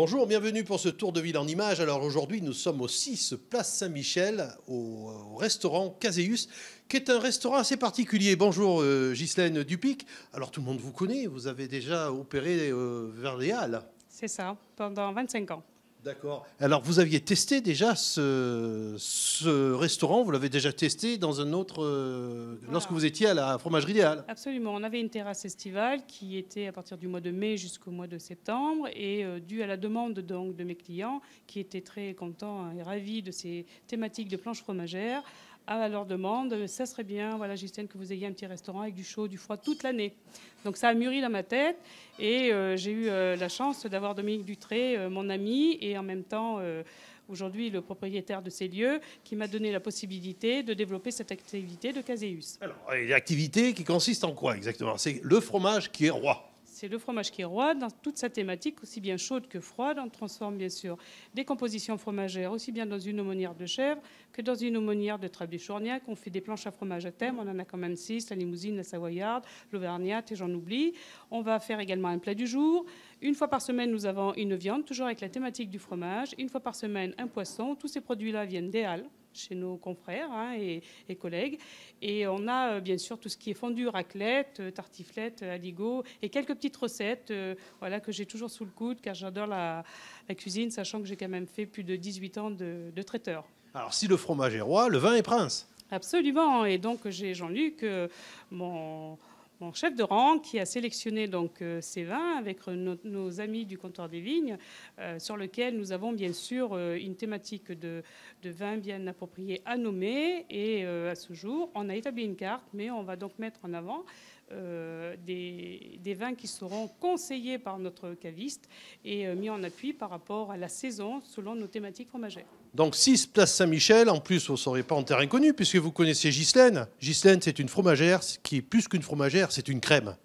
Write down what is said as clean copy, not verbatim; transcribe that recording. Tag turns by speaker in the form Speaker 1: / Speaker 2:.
Speaker 1: Bonjour, bienvenue pour ce tour de ville en images. Alors aujourd'hui, nous sommes au 6 Place Saint-Michel, au restaurant Caséus, qui est un restaurant assez particulier. Bonjour Ghislaine Dupic. Alors tout le monde vous connaît, vous avez déjà opéré vers les Halles.
Speaker 2: C'est ça, pendant 25 ans.
Speaker 1: D'accord. Alors vous aviez testé déjà ce restaurant, vous l'avez déjà testé dans un autre, lorsque vous étiez à la fromagerie des Halles.
Speaker 2: Absolument. On avait une terrasse estivale qui était à partir du mois de mai jusqu'au mois de septembre et dû à la demande donc, de mes clients qui étaient très contents et ravis de ces thématiques de planches fromagères, à leur demande, ça serait bien, voilà, Ghislaine, que vous ayez un petit restaurant avec du chaud, du froid toute l'année. Donc ça a mûri dans ma tête et j'ai eu la chance d'avoir Dominique Dutré, mon ami, et en même temps aujourd'hui le propriétaire de ces lieux, qui m'a donné la possibilité de développer cette activité de Caséus.
Speaker 1: Alors, l'activité qui consiste en quoi exactement? C'est le fromage qui est roi.
Speaker 2: C'est le fromage qui est roi dans toute sa thématique, aussi bien chaude que froide. On transforme bien sûr des compositions fromagères, aussi bien dans une aumônière de chèvre que dans une aumônière de Trèves du Chourgnac. On fait des planches à fromage à thème, on en a quand même 6, la limousine, la savoyarde, l'auvergnate et j'en oublie. On va faire également un plat du jour. Une fois par semaine, nous avons une viande, toujours avec la thématique du fromage. Une fois par semaine, un poisson. Tous ces produits-là viennent des Halles, chez nos confrères et collègues. Et on a bien sûr tout ce qui est fondue, raclette, tartiflette, aligot et quelques petites recettes voilà, que j'ai toujours sous le coude car j'adore la cuisine, sachant que j'ai quand même fait plus de 18 ans de traiteur.
Speaker 1: Alors si le fromage est roi, le vin est prince.
Speaker 2: Absolument. Et donc j'ai Jean-Luc, mon chef de rang, qui a sélectionné donc ces vins avec nos amis du comptoir des vignes, sur lequel nous avons bien sûr une thématique de vin bien approprié à nommer. Et à ce jour, on a établi une carte, mais on va donc mettre en avant des vins qui seront conseillés par notre caviste et mis en appui par rapport à la saison selon nos thématiques fromagères.
Speaker 1: Donc 6 Place Saint-Michel, en plus vous ne serez pas en terrain connu puisque vous connaissez Ghislaine. Ghislaine, c'est une fromagère qui est plus qu'une fromagère, c'est une crème.